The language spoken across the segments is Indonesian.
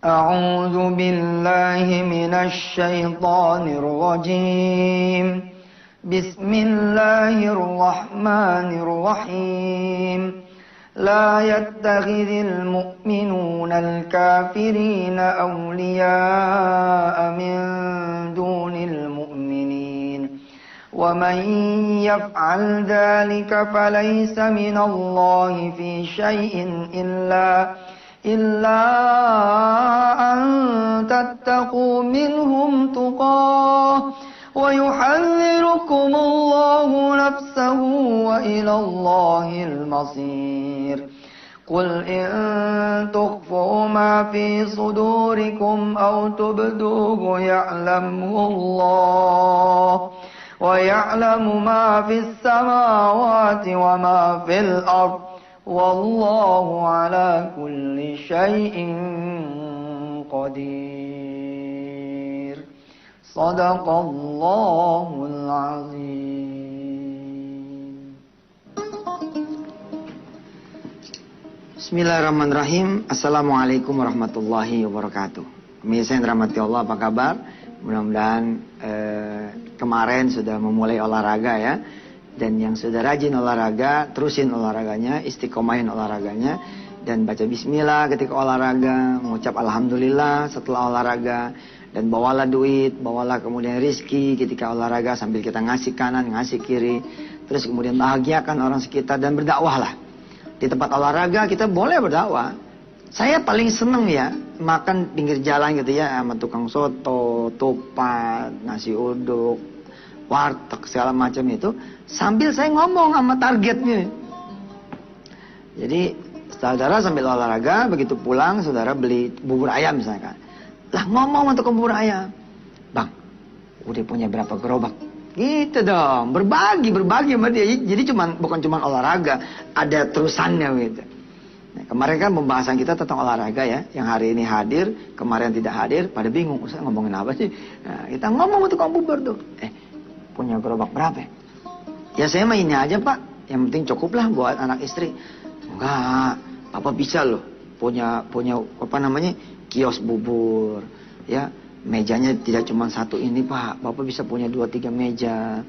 أعوذ بالله من الشيطان الرجيم بسم الله الرحمن الرحيم لا يتخذ المؤمنون الكافرين أولياء من دون المؤمنين ومن يفعل ذلك فليس من الله في شيء إلا أن تتقوا منهم تقاه ويحذركم الله نفسه وإلى الله المصير قل إن تخفوا ما في صدوركم أو تبدوه يعلمه الله ويعلم ما في السماوات وما في الأرض والله على كل شيء قدير صدق الله العظيم. Bismillahirrahmanirrahim. Assalamualaikum warahmatullahi wabarakatuh. Pemirsa yang dirahmati Allah, apa kabar? Mudah-mudahan kemarin sudah memulai olahraga ya. Dan yang sudah rajin olahraga, terusin olahraganya, istiqomahin olahraganya. Dan baca bismillah ketika olahraga, mengucap alhamdulillah setelah olahraga. Dan bawalah duit, bawalah kemudian rizki ketika olahraga sambil kita ngasih kanan, ngasih kiri. Terus kemudian bahagiakan orang sekitar dan berdakwahlah. Di tempat olahraga kita boleh berdakwah. Saya paling seneng ya makan pinggir jalan gitu ya, sama tukang soto, topat, nasi uduk, warteg segala macam itu, sambil saya ngomong sama targetnya. Jadi saudara sambil olahraga, begitu pulang saudara beli bubur ayam misalkan. Lah ngomong untuk bubur ayam, bang, udah punya berapa gerobak? Gitu dong, berbagi sama dia. Jadi bukan cuma olahraga, ada terusannya gitu. Nah, kemarin kan pembahasan kita tentang olahraga ya, yang hari ini hadir, kemarin tidak hadir, pada bingung, Ustaz ngomongin apa sih? Nah, kita ngomong untuk bubur tuh. Punya gerobak berapa? Ya saya mah ini aja pak, yang penting cukuplah buat anak istri. Enggak, papa bisa loh punya apa namanya kios bubur, ya mejanya tidak cuma satu ini pak, bapak bisa punya 2-3 meja.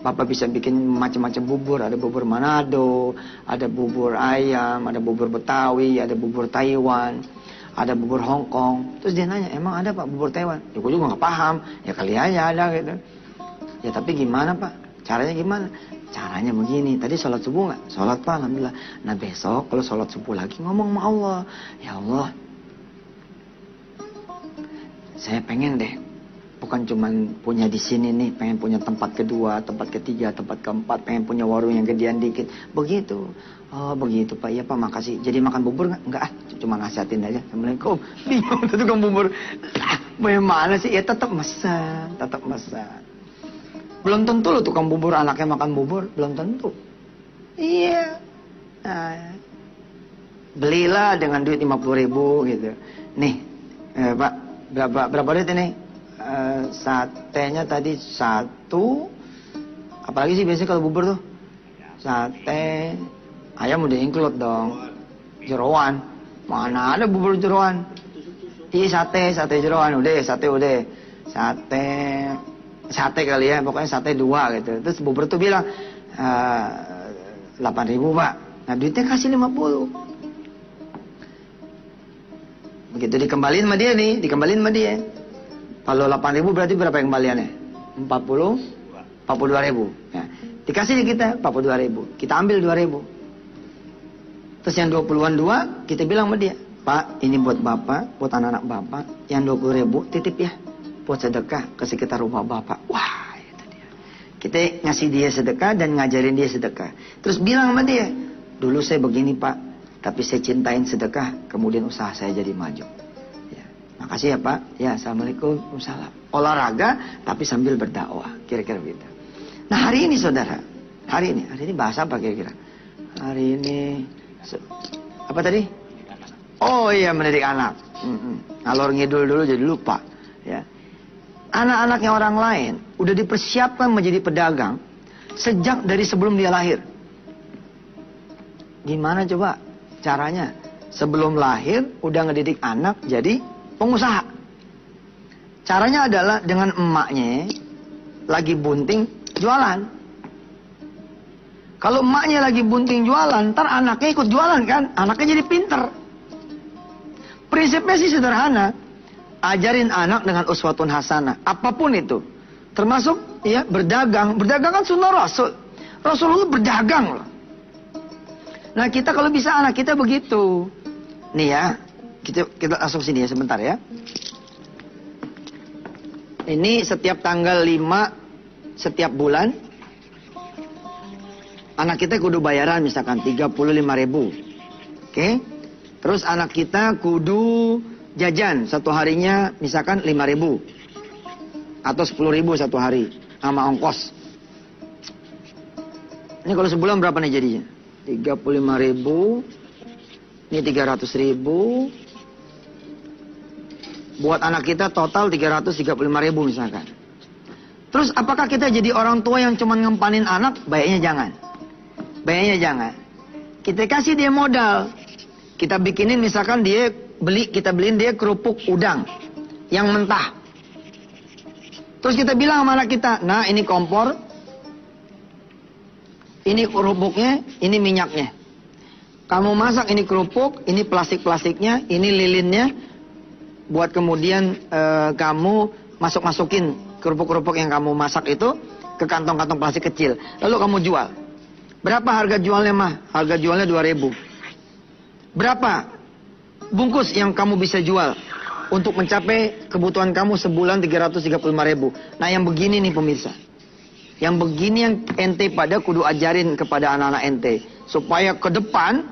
Bapak bisa bikin macam-macam bubur, ada bubur Manado, ada bubur ayam, ada bubur Betawi, ada bubur Taiwan, ada bubur Hong Kong. Terus dia nanya, emang ada pak bubur Taiwan? Ya gue juga nggak paham, ya kali aja ada gitu. Ya tapi gimana pak? Caranya gimana? Caranya begini, tadi sholat subuh nggak? Sholat pak, alhamdulillah. Nah besok kalau sholat subuh lagi ngomong sama Allah. Ya Allah, saya pengen deh, bukan cuman punya di sini nih, pengen punya tempat kedua, tempat ketiga, tempat keempat, pengen punya warung yang gedean dikit. Begitu. Oh begitu pak, iya pak makasih. Jadi makan bubur nggak? Enggak cuma nasihatin aja. Assalamualaikum. Bingung tuh tukang bubur. Bagaimana sih? Ya tetap masak. Belum tentu loh tukang bubur anaknya makan bubur, belum tentu. Iya. Nah, belilah dengan duit 50.000 gitu. Nih, pak, berapa duit ini? Satenya tadi 1. Apalagi sih biasanya kalau bubur tuh? Sate, ayam udah include dong. Jeroan, mana ada bubur jeroan? Iya sate jeroan, udah. Sate kali ya, pokoknya sate 2 gitu. Terus bubur tuh bilang 8.000 pak. Nah duitnya kasih 50. Begitu dikembalin sama dia nih, Kalau 8.000 berarti berapa yang kembaliannya? 42.000. Nah, dikasih di kita 42.000. Kita ambil 2.000. Terus yang 20-an 2 kita bilang sama dia, Pak ini buat bapak, buat anak-anak bapak. Yang 20.000 titip ya, buat sedekah ke sekitar rumah bapak. Wah itu dia. Kita ngasih dia sedekah dan ngajarin dia sedekah. Terus bilang sama dia, dulu saya begini pak, tapi saya cintain sedekah, kemudian usaha saya jadi maju. Ya, makasih ya pak. Ya assalamualaikum, salam. Olahraga tapi sambil berdakwah, kira-kira begitu. Nah hari ini saudara, hari ini bahasa apa kira-kira? Hari ini apa tadi? Oh iya, mendidik anak. Ngalor ngidul dulu jadi lupa. Ya. Anak-anaknya orang lain udah dipersiapkan menjadi pedagang sejak dari sebelum dia lahir. Gimana coba caranya? Sebelum lahir udah ngedidik anak jadi pengusaha. Caranya adalah dengan emaknya lagi bunting jualan. Kalau emaknya lagi bunting jualan, ntar anaknya ikut jualan kan? Anaknya jadi pinter. Prinsipnya sih sederhana. Ajarin anak dengan uswatun hasanah. Apapun itu. Termasuk ya berdagang. Berdagang kan sunnah Rasul. Rasulullah berdagang loh. Nah kita kalau bisa anak kita begitu. Nih ya. Kita langsung sini ya sebentar ya. Ini setiap tanggal 5 setiap bulan. Anak kita kudu bayaran misalkan 35.000. Oke. Terus anak kita kudu jajan satu harinya misalkan 5.000 atau 10.000 satu hari sama ongkos. Ini kalau sebulan berapa nih jadinya? 35.000. Ini 300.000. Buat anak kita total 335.000 misalkan. Terus apakah kita jadi orang tua yang cuma ngempanin anak? Baiknya jangan. Baiknya jangan. Kita kasih dia modal. Kita bikinin misalkan kita beliin dia kerupuk udang yang mentah. Terus kita bilang sama anak kita, nah ini kompor, ini kerupuknya, ini minyaknya. Kamu masak ini kerupuk, ini plastik-plastiknya, ini lilinnya, buat kemudian kamu masukin kerupuk-kerupuk yang kamu masak itu ke kantong-kantong plastik kecil. Lalu kamu jual. Berapa harga jualnya mah? Harga jualnya 2.000. Berapa bungkus yang kamu bisa jual untuk mencapai kebutuhan kamu sebulan 335.000? Nah yang begini nih pemirsa. Yang begini yang ente pada kudu ajarin kepada anak-anak ente. Supaya ke depan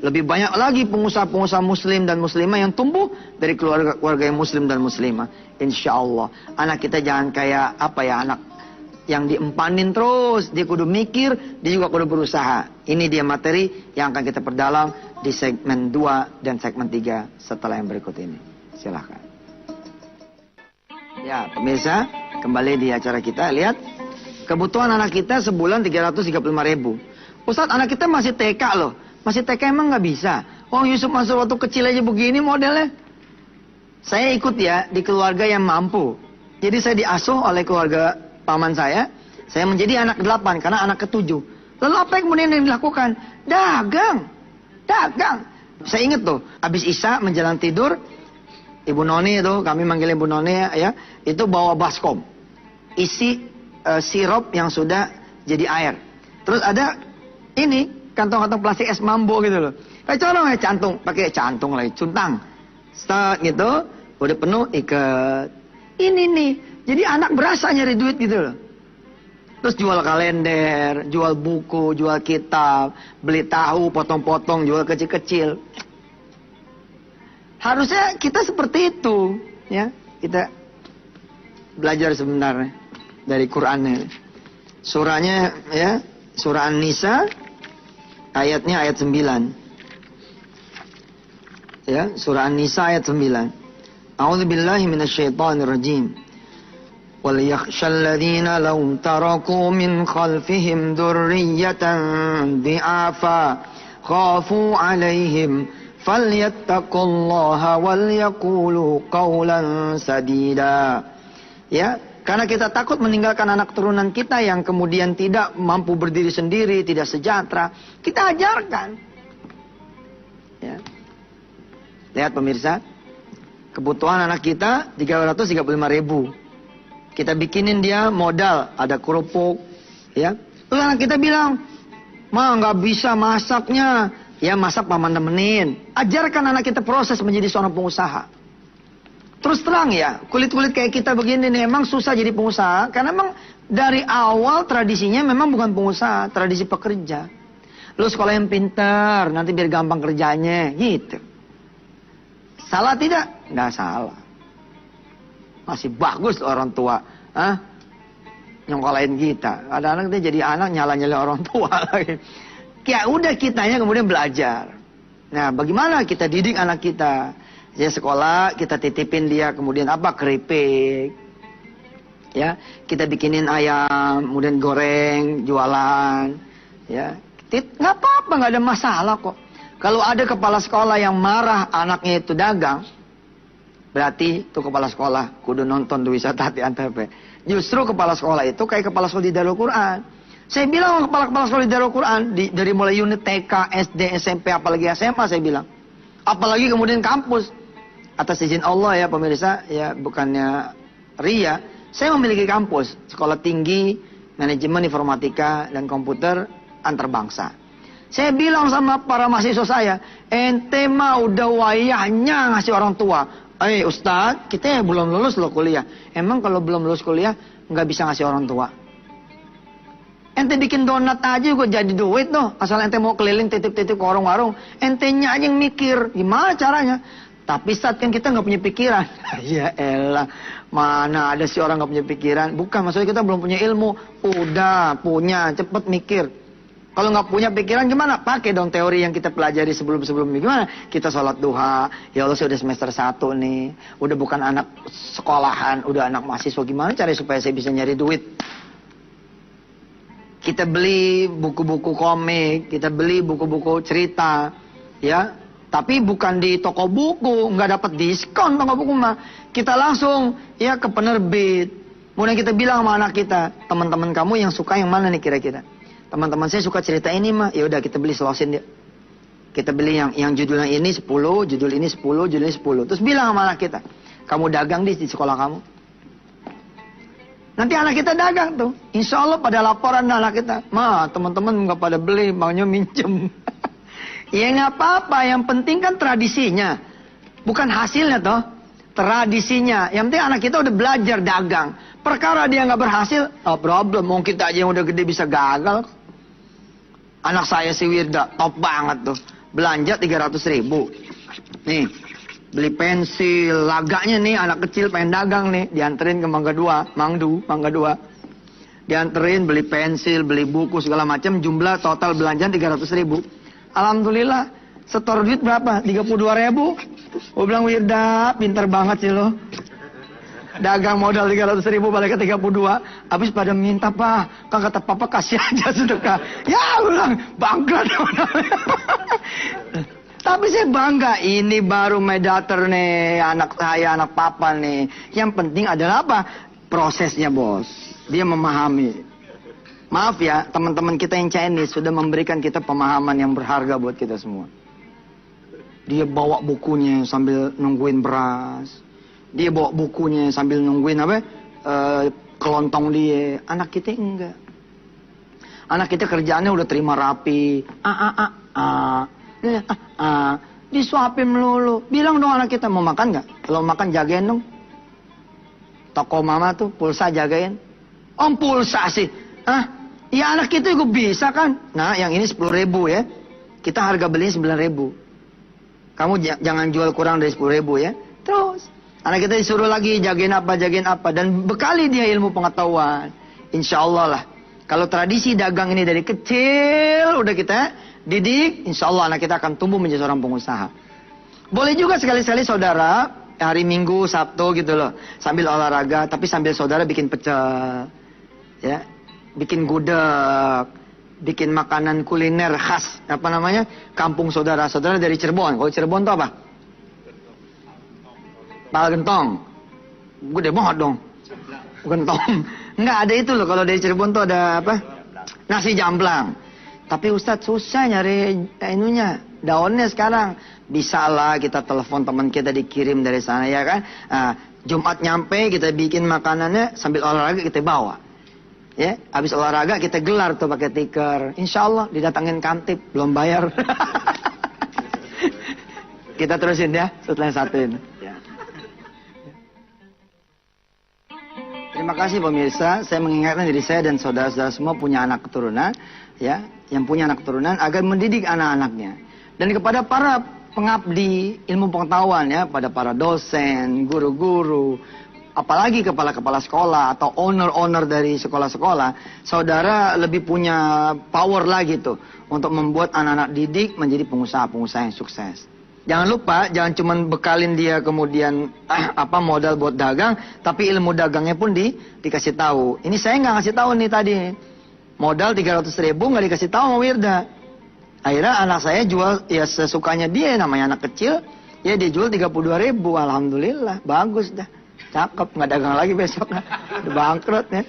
lebih banyak lagi pengusaha-pengusaha muslim dan muslimah yang tumbuh dari keluarga yang muslim dan muslimah. Insya Allah. Anak kita jangan kayak anak yang diempanin terus. Dia kudu mikir, dia juga kudu berusaha. Ini dia materi yang akan kita perdalam di segmen 2 dan segmen 3 setelah yang berikut ini. Silahkan. Ya, pemirsa, kembali di acara kita. Lihat, kebutuhan anak kita sebulan 335.000. Ustadz, anak kita masih TK loh. Masih TK emang nggak bisa. Oh, Yusuf masuk waktu kecil aja begini modelnya. Saya ikut ya di keluarga yang mampu. Jadi saya diasuh oleh keluarga paman saya menjadi anak 8 karena anak ke-7. Lalu apa yang kemudian dilakukan? Dagang. Saya ingat tuh, habis Isya menjelang tidur, Ibu Noni itu, kami manggil Ibu Noni ya, itu bawa baskom. Isi sirup yang sudah jadi air. Terus ada ini, kantong-kantong plastik es mambo gitu loh. Colong ya pakai cantung lagi, cuntang. Start gitu, udah penuh ikat. Ini nih. Jadi anak berasa nyari duit gitu loh. Terus jual kalender, jual buku, jual kitab, beli tahu, potong-potong, jual kecil-kecil. Harusnya kita seperti itu, ya. Kita belajar sebenarnya dari Qur'annya. Surahnya, ya, surah An-Nisa, ayatnya ayat 9. Ya, surah An-Nisa ayat 9. A'udzubillahi minasyaitonirrajim. وَلْيَخْشَى الَّذِينَ لَوْ تَرَكُوا مِنْ خَلْفِهِمْ ذُرِّيَّةً ضِعَافًا خَافُوا عَلَيْهِمْ فَلْيَتَّقُوا اللَّهَ وَلْيَقُولُوا قَوْلًا سَدِيدًا. Ya, karena kita takut meninggalkan anak turunan kita yang kemudian tidak mampu berdiri sendiri, tidak sejahtera, kita ajarkan. Ya. Lihat pemirsa, kebutuhan anak kita 335.000. Kita bikinin dia modal, ada kerupuk, ya. Terus anak kita bilang, "Ma, nggak bisa masaknya." Ya, masak paman temenin. Ajarkan anak kita proses menjadi seorang pengusaha. Terus terang ya, kulit-kulit kayak kita begini nih, emang susah jadi pengusaha. Karena emang dari awal tradisinya memang bukan pengusaha, tradisi pekerja. Lu sekolah yang pintar, nanti biar gampang kerjanya, gitu. Salah tidak? Nggak salah. Masih bagus orang tua, nyongkolain kita. Ada anak dia jadi anak nyala-nyala orang tua lagi. Ya udah kitanya kemudian belajar. Nah, bagaimana kita didik anak kita? Dia sekolah, kita titipin dia kemudian keripik. Ya, kita bikinin ayam, kemudian goreng, jualan. Ya, nggak apa-apa, nggak ada masalah kok. Kalau ada kepala sekolah yang marah anaknya itu dagang, Berarti tuh kepala sekolah kudu nonton tuh wisata hati antep. Justru kepala sekolah itu kayak kepala sekolah di Darul Quran. Saya bilang sama kepala sekolah di Darul Quran, dari mulai unit TK, SD, SMP, apalagi SMA saya bilang. Apalagi kemudian kampus. Atas izin Allah ya pemirsa, ya bukannya ria, saya memiliki kampus, sekolah tinggi, manajemen informatika dan komputer antarbangsa. Saya bilang sama para mahasiswa saya, ente mah udah wayahnya ngasih orang tua. Ustadz, kita ya belum lulus loh kuliah. Emang kalau belum lulus kuliah, nggak bisa ngasih orang tua? Ente bikin donat aja juga jadi duit tuh. Asal ente mau keliling titip-titip ke warung-warung, entenya aja yang mikir, gimana caranya? Tapi saat kan kita nggak punya pikiran. Ya elah, mana ada sih orang nggak punya pikiran? Bukan, maksudnya kita belum punya ilmu. Udah punya, cepet mikir. Kalau nggak punya pikiran gimana? Pakai dong teori yang kita pelajari sebelum-sebelumnya. Gimana? Kita sholat duha. Ya Allah, sudah semester 1 nih. Udah bukan anak sekolahan, udah anak mahasiswa. Gimana cara supaya saya bisa nyari duit? Kita beli buku-buku komik, kita beli buku-buku cerita, ya. Tapi bukan di toko buku, nggak dapat diskon toko buku mah. Kita langsung ya ke penerbit. Kemudian kita bilang sama anak kita, teman-teman kamu yang suka yang mana nih kira-kira? Teman-teman saya suka cerita ini mah, ya udah kita beli selosin dia. Kita beli yang judulnya ini 10, judul ini 10, judul ini 10. Terus bilang sama anak kita, kamu dagang di sekolah kamu. Nanti anak kita dagang tuh. Insya Allah pada laporan anak kita, ma teman-teman nggak pada beli, maunya minjem. Ya nggak apa-apa, yang penting kan tradisinya, bukan hasilnya toh, tradisinya. Yang penting anak kita udah belajar dagang. Perkara dia nggak berhasil, oh problem. Mau kita aja yang udah gede bisa gagal. Anak saya si Wirda, top banget tuh, belanja 300.000. Nih, beli pensil, laganya nih, anak kecil pengen dagang nih, dianterin ke Mangga 2, Mangga 2. Dianterin beli pensil, beli buku segala macam, jumlah total belanjaan 300.000. Alhamdulillah, setor duit berapa? 32.000. Gue bilang, Wirda, pinter banget sih lo. Dagang modal 300.000 balik ke 32. Habis pada minta, Pak. Kan kata papa kasih aja sedekah. Ya, gue bilang, bangga dong. Tapi saya bangga, ini baru medater nih, anak saya, anak papa nih. Yang penting adalah apa? Prosesnya, bos. Dia memahami. Maaf ya, teman-teman kita yang Chinese sudah memberikan kita pemahaman yang berharga buat kita semua. Dia bawa bukunya sambil nungguin beras. Dia bawa bukunya sambil nungguin apa? Kelontong dia. Anak kita enggak. Anak kita kerjaannya udah terima rapi. Disuapin melulu. Bilang dong anak kita, mau makan nggak? Kalau makan jagain dong. Toko mama tuh pulsa jagain. Om pulsa sih. Ya anak kita juga bisa kan. Nah yang ini 10.000 ya. Kita harga belinya 9.000. Kamu jangan jual kurang dari 10.000 ya. Terus anak kita disuruh lagi jagain apa. Dan bekali dia ilmu pengetahuan. Insya Allah lah. Kalau tradisi dagang ini dari kecil udah kita didik, insya Allah anak kita akan tumbuh menjadi seorang pengusaha. Boleh juga sekali-sekali saudara hari Minggu, Sabtu gitu loh, sambil olahraga, tapi sambil saudara bikin pecel, ya, bikin gudeg, bikin makanan kuliner khas, apa namanya, kampung saudara dari Cirebon. Kalau Cirebon tuh apa? Pal gentong. Gede banget dong. Gentong. Enggak ada itu loh, kalau dari Cirebon tuh ada apa? Nasi jamblang. Tapi Ustadz susah nyari inunya, daunnya sekarang. Bisa lah kita telepon teman kita dikirim dari sana ya kan. Jumat nyampe kita bikin makanannya sambil olahraga kita bawa. Ya, habis olahraga kita gelar tuh pakai tikar. Insya Allah didatangin kantip, belum bayar. Kita terusin ya setelah yang satu ini. Ya. Terima kasih pemirsa. Saya mengingatkan diri saya dan saudara-saudara semua punya anak keturunan, ya, yang punya anak keturunan agar mendidik anak-anaknya. Dan kepada para pengabdi ilmu pengetahuan ya, pada para dosen, guru-guru, apalagi kepala-kepala sekolah atau owner-owner dari sekolah-sekolah, saudara lebih punya power lagi tuh untuk membuat anak-anak didik menjadi pengusaha-pengusaha yang sukses. Jangan lupa, jangan cuma bekalin dia kemudian modal buat dagang, tapi ilmu dagangnya pun dikasih tahu. Ini saya nggak ngasih tahu nih tadi, modal 300.000 nggak dikasih tahu sama Wirda. Akhirnya anak saya jual ya sesukanya dia, namanya anak kecil. Ya dia jual 32.000, alhamdulillah, bagus dah. Cakep, nggak dagang lagi besok. Udah bangkrut ya.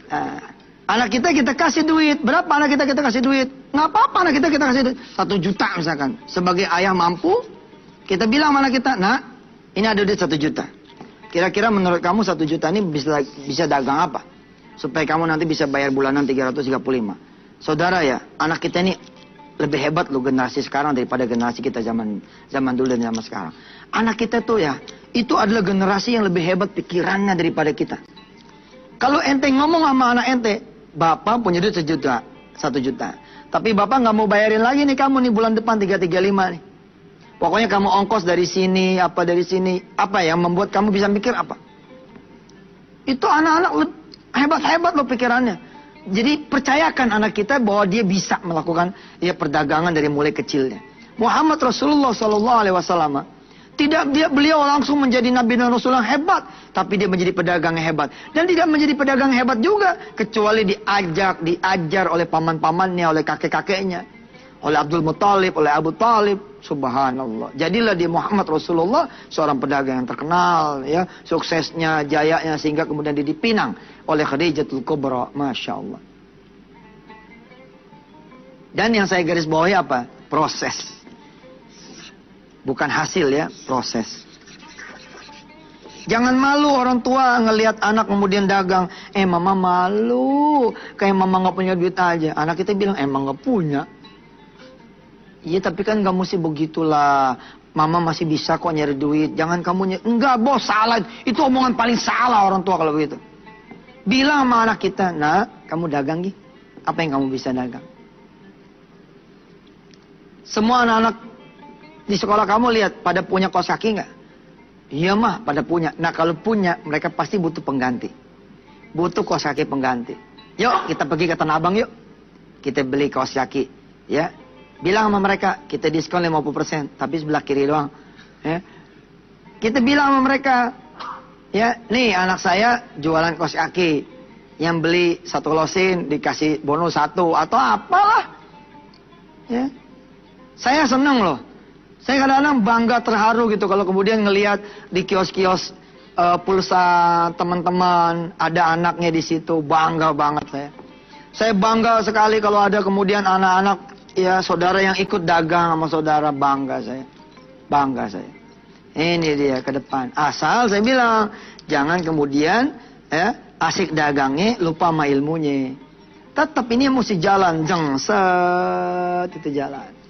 Nah, anak kita kasih duit. Berapa anak kita kasih duit? Nggak apa-apa anak kita kasih duit. 1 juta misalkan. Sebagai ayah mampu, kita bilang sama anak kita, nah ini ada duit 1 juta. Kira-kira menurut kamu 1 juta ini bisa dagang apa? Supaya kamu nanti bisa bayar bulanan 335. Saudara ya, anak kita ini lebih hebat loh generasi sekarang daripada generasi kita zaman dulu dan zaman sekarang. Anak kita tuh ya, itu adalah generasi yang lebih hebat pikirannya daripada kita. Kalau ente ngomong sama anak ente, bapak punya duit 1 juta. Tapi bapak nggak mau bayarin lagi nih kamu nih bulan depan 335 nih. Pokoknya kamu ongkos dari sini, apa yang membuat kamu bisa mikir apa? Itu anak-anak hebat-hebat loh pikirannya. Jadi percayakan anak kita bahwa dia bisa melakukan ya perdagangan dari mulai kecilnya. Muhammad Rasulullah SAW beliau langsung menjadi nabi dan rasul yang hebat, tapi dia menjadi pedagang yang hebat. Dan tidak menjadi pedagang yang hebat juga kecuali diajar oleh paman-pamannya, oleh kakek-kakeknya, oleh Abdul Muttalib, oleh Abu Talib. Subhanallah. Jadilah dia Muhammad Rasulullah seorang pedagang yang terkenal, ya, suksesnya, jayanya, sehingga kemudian dia dipinang oleh Khadijatul Kubra. Masya Allah. Dan yang saya garis bawahi apa? Proses. Bukan hasil ya, proses. Jangan malu orang tua ngelihat anak kemudian dagang. Mama malu, kayak mama nggak punya duit aja. Anak kita bilang emang nggak punya. Iya tapi kan gak mesti begitulah. Mama masih bisa kok nyari duit. Jangan kamu enggak bos, salah. Itu omongan paling salah orang tua kalau begitu. Bilang sama anak kita, nah kamu dagang gih. Apa yang kamu bisa dagang? Semua anak-anak di sekolah kamu lihat pada punya kaos kaki nggak? Iya mah pada punya. Nah kalau punya mereka pasti butuh pengganti. Butuh kaos kaki pengganti. Yuk kita pergi ke Tanah Abang yuk. Kita beli kaos kaki. Ya. Bilang sama mereka, kita diskon 50%, tapi sebelah kiri doang. Ya. Kita bilang sama mereka, ya, nih anak saya jualan kaos kaki. Yang beli 1 losin dikasih bonus 1 atau apalah. Ya. Saya seneng loh. Saya kadang-kadang bangga terharu gitu kalau kemudian ngelihat di kios-kios pulsa teman-teman ada anaknya di situ, bangga banget saya. Saya bangga sekali kalau ada kemudian anak-anak ya saudara yang ikut dagang sama saudara, bangga saya. Bangga saya. Ini dia ke depan. Asal saya bilang, jangan kemudian ya asik dagangnya lupa sama ilmunya. Tetap ini mesti jalan, itu jalan.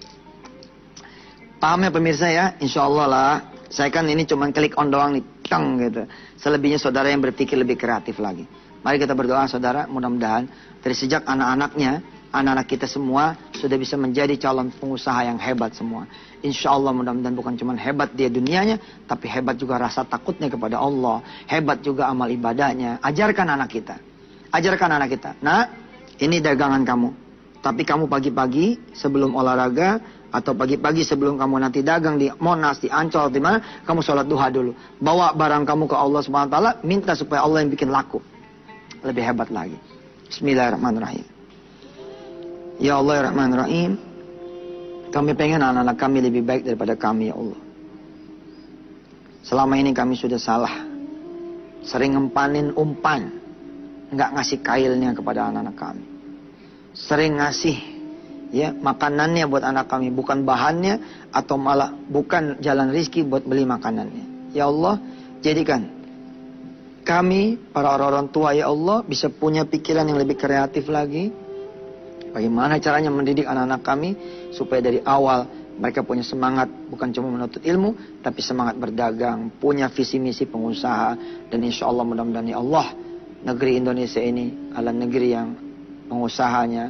Paham ya pemirsa ya? Insya Allah lah. Saya kan ini cuma klik on doang nih, teng gitu. Selebihnya saudara yang berpikir lebih kreatif lagi. Mari kita berdoa saudara, mudah-mudahan dari sejak anak-anaknya, anak-anak kita semua sudah bisa menjadi calon pengusaha yang hebat semua. Insya Allah mudah-mudahan bukan cuma hebat dia dunianya, tapi hebat juga rasa takutnya kepada Allah. Hebat juga amal ibadahnya. Ajarkan anak kita. Ajarkan anak kita. Nah, ini dagangan kamu. Tapi kamu pagi-pagi sebelum olahraga, atau pagi-pagi sebelum kamu nanti dagang di Monas, di Ancol, di mana, kamu sholat duha dulu. Bawa barang kamu ke Allah SWT, minta supaya Allah yang bikin laku. Lebih hebat lagi. Bismillahirrahmanirrahim. Ya Allah ya Rahman Rahim, kami pengen anak-anak kami lebih baik daripada kami ya Allah. Selama ini kami sudah salah, sering ngempanin umpan, nggak ngasih kailnya kepada anak-anak kami. Sering ngasih ya makanannya buat anak kami, bukan bahannya, atau malah bukan jalan rizki buat beli makanannya. Ya Allah, jadikan kami para orang-orang tua ya Allah bisa punya pikiran yang lebih kreatif lagi. Bagaimana caranya mendidik anak-anak kami supaya dari awal mereka punya semangat bukan cuma menuntut ilmu, tapi semangat berdagang, punya visi misi pengusaha. Dan insya Allah mudah-mudahan ya Allah, negeri Indonesia ini adalah negeri yang pengusahanya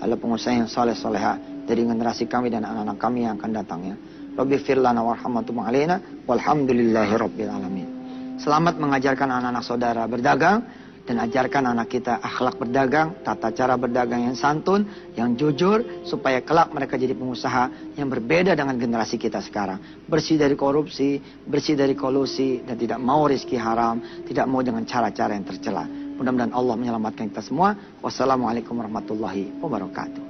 adalah pengusaha yang soleh-soleha dari generasi kami dan anak-anak kami yang akan datangnya. Rabbi firlana warhamatum alaina walhamdulillahi rabbil alamin. Selamat mengajarkan anak-anak saudara berdagang. Dan ajarkan anak kita akhlak berdagang, tata cara berdagang yang santun, yang jujur, supaya kelak mereka jadi pengusaha yang berbeda dengan generasi kita sekarang. Bersih dari korupsi, bersih dari kolusi, dan tidak mau rezeki haram, tidak mau dengan cara-cara yang tercela. Mudah-mudahan Allah menyelamatkan kita semua. Wassalamualaikum warahmatullahi wabarakatuh.